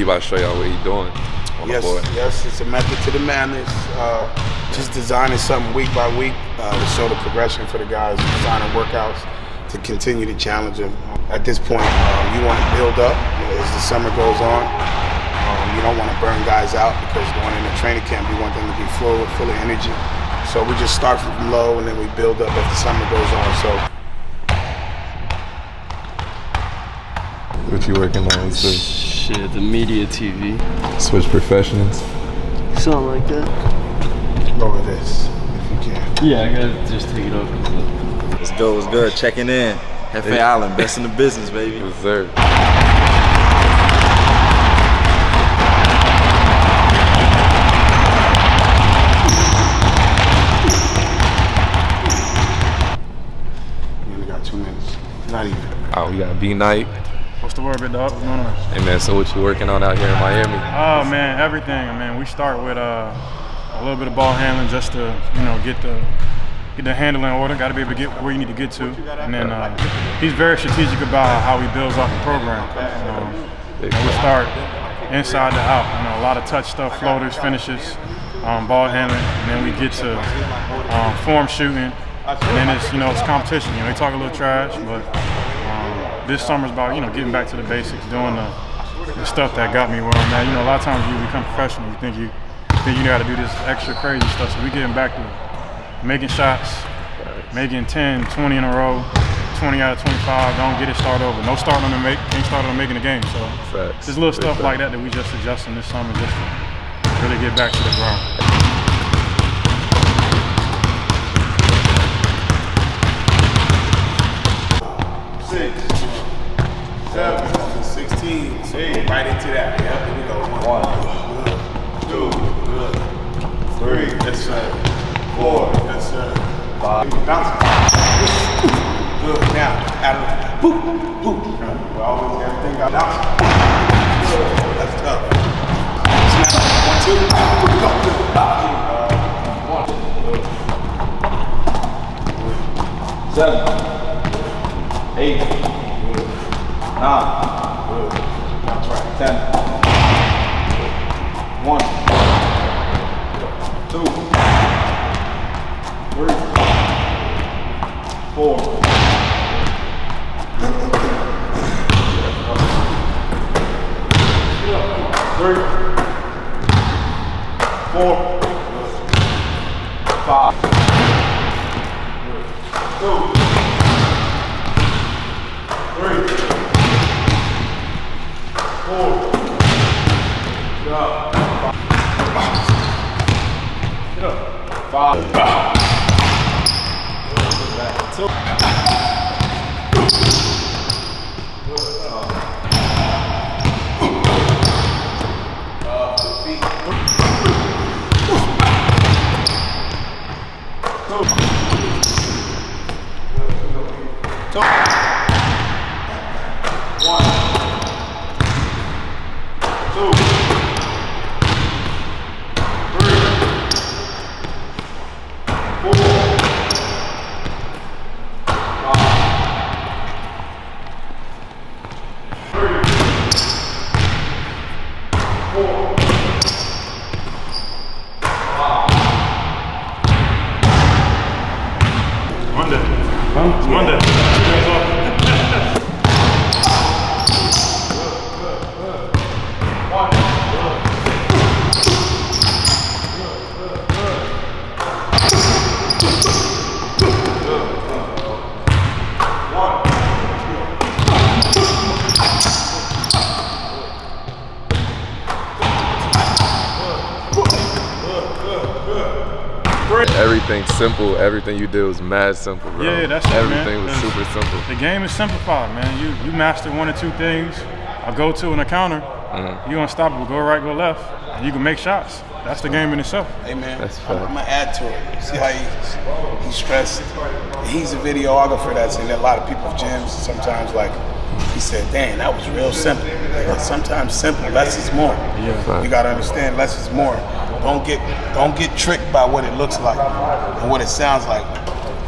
about to show y'all what he's doing on the board. Yes, it's a method to the madness. Just designing something week by week to show the progression for the guys, designing workouts to continue to challenge them. At this point, you want to build up as the summer goes on. You don't want to burn guys out because going into training camp, you want them to be full of energy. So we just start from low and then we build up as the summer goes on. So. What you working on? Shit, the media TV. Switch professions. Something like that. Go with this, if you can. Yeah, I gotta just take it off. Let's go, what's good? Checking in. Hefe Island, best in the business, baby. Yes, sir. We only got 2 minutes. Not even. Oh, we got B-Night. What's the word, big dog? What's going on? Hey man, so what you working on out here in Miami? Oh man, everything. I mean, we start with a little bit of ball handling just to, get the handling order. Got to be able to get where you need to get to, and then he's very strategic about how he builds off the program. We start inside to out. A lot of touch stuff, floaters, finishes, ball handling, and then we get to form shooting, and then it's competition. They talk a little trash, but. This summer's about, getting back to the basics, doing the stuff that got me where I'm at. A lot of times you become professional, you think you got to do this extra crazy stuff. So we getting back to making shots, making 10, 20 in a row, 20 out of 25. Don't get it started over. No starting on the make, can't start on making the game. So just little stuff like that we just adjusting this summer just to really get back to the ground. 7, 16, so right into that. Yep, here we go. 1, 2, good. 3, yes sir. 4, yes sir. 5, bounce. Good. Now, out of it. Boop, boop. We always got to think about bounce. Good. That's tough. Snap. 1, 2, go. 7, 8. 9, good. That's right. 10, 1, 2, 3, 4. 3, 4, 5, 2, 3. 4. Get up. 5. 2. Monday. Everything's simple. Everything you did was mad simple, bro. Yeah, that's it, Everything was super simple. The game is simplified, man. You master one or two things, a go-to and a counter. You unstoppable. Go right, go left, and you can make shots. That's the game in itself. Hey, man, I'm going to add to it. See how he's stressed? He's a videographer that's in a lot of people's gyms. Sometimes, he said, dang, that was real simple. Sometimes simple, less is more. Yeah. You got to understand, less is more. Don't get tricked by what it looks like and what it sounds like.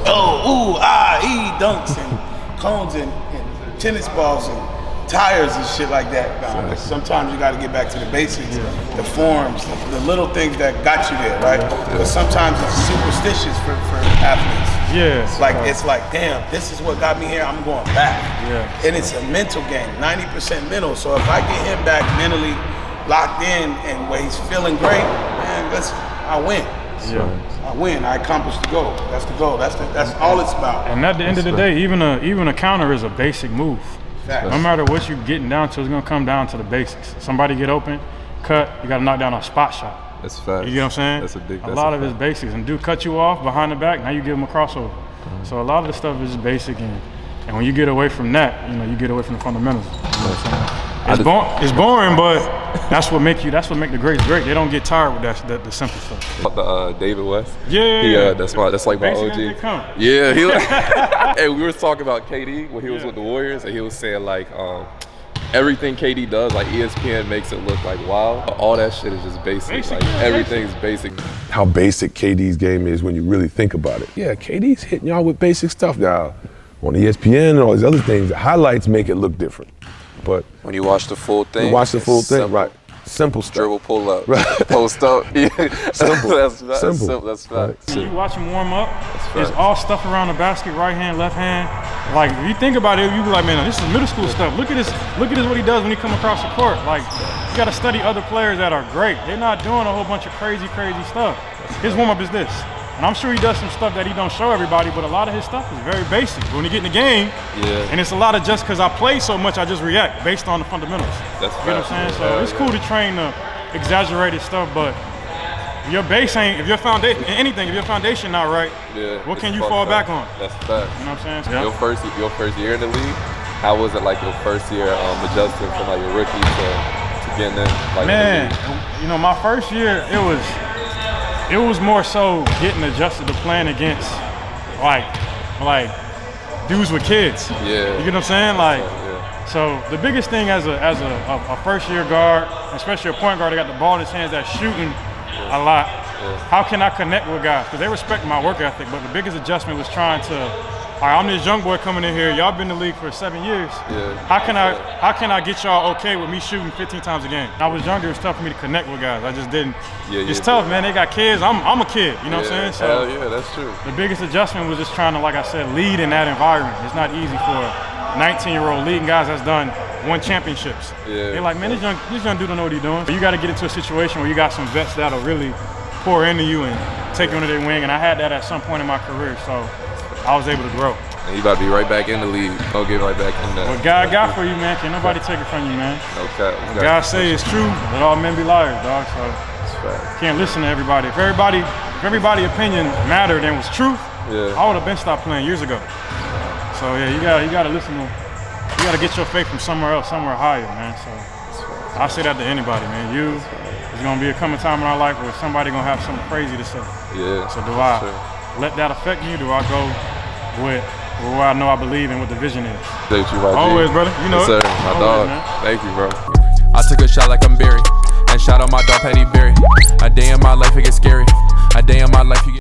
Oh, ooh, ah, dunks and cones and tennis balls and tires and shit like that. Sometimes you got to get back to the basics, the forms, the little things that got you there, right? But sometimes it's superstitious for athletes. It's like, damn, this is what got me here. I'm going back. And it's a mental game, 90% mental. So if I get him back mentally locked in and where he's feeling great, man, I win. I win. I accomplished the goal. That's the goal. That's all it's about. And at the end of the day, even a counter is a basic move. Facts. No matter what you're getting down to, it's gonna come down to the basics. Somebody get open, cut. You got to knock down a spot shot. That's facts. You get what I'm saying? That's a big. A lot of it's basics. And dude cut you off behind the back. Now you give him a crossover. So a lot of the stuff is just basic. And when you get away from that, you get away from the fundamentals. You know what I'm saying? It's boring, but that's what make the greats great. They don't get tired with the simple stuff. The David West. Yeah. That's like my OG. Yeah, hey, we were talking about KD when he was with the Warriors, and he was saying like everything KD does, like ESPN makes it look like wow. All that shit is just basic. Like everything's basic. How basic KD's game is when you really think about it. Yeah, KD's hitting y'all with basic stuff now. On ESPN and all these other things, the highlights make it look different. But when you watch the full thing, right? Simple stuff. Dribble, pull up, right? Post up. Simple. Simple. That's facts. When you watch him warm up, it's all stuff around the basket, right hand, left hand. Like if you think about it, you be like, man, this is middle school stuff. Look at this what he does when he come across the court. Like you got to study other players that are great. They're not doing a whole bunch of crazy stuff. His warm up is this. And I'm sure he does some stuff that he don't show everybody, but a lot of his stuff is very basic. When you get in the game, and it's a lot of just because I play so much, I just react based on the fundamentals. That's you know what I'm saying? So it's cool to train the exaggerated stuff, but if your base ain't, if your foundation not right, what can you fall back on? That's facts. You know what I'm saying? Your first year in the league, how was it like your first year adjusting from like your rookie to getting in? Like, man, my first year, it was more so getting adjusted to playing against like dudes with kids. Yeah. You get what I'm saying? So the biggest thing as a first year guard, especially a point guard that got the ball in his hands that's shooting a lot, how can I connect with guys? Because they respect my work ethic, but the biggest adjustment was trying to, all right, I'm this young boy coming in here. Y'all been in the league for 7 years. How can I get y'all okay with me shooting 15 times a game? When I was younger, it was tough for me to connect with guys. I just didn't. It's tough, man. They got kids. I'm a kid. You know what I'm saying? So hell yeah, that's true. The biggest adjustment was just trying to, like I said, lead in that environment. It's not easy for a 19-year-old leading guys that's won championships. They're like, man, this young dude don't know what he's doing. But you got to get into a situation where you got some vets that'll really pour into you and take you under their wing. And I had that at some point in my career, so I was able to grow. And you about to be right back in the league. Don't get right back in there. What God got for you, man, can't nobody take it from you, man. Okay. What God say is true, let all men be liars, dog. So can't listen to everybody. If everybody opinion mattered and was truth, I would have been stopped playing years ago. So yeah, you gotta listen to, you gotta get your faith from somewhere else, somewhere higher, man. So I say that to anybody, man. There's gonna be a coming time in our life where somebody gonna have something crazy to say. So do I let that affect me? Do I go with where I know I believe in what the vision is? Always, brother. You know it. Sir. My dog. Thank you, bro. I took a shot like I'm Barry, and shot on my dog Patty Berry. A day in my life it gets scary. A day in my life you get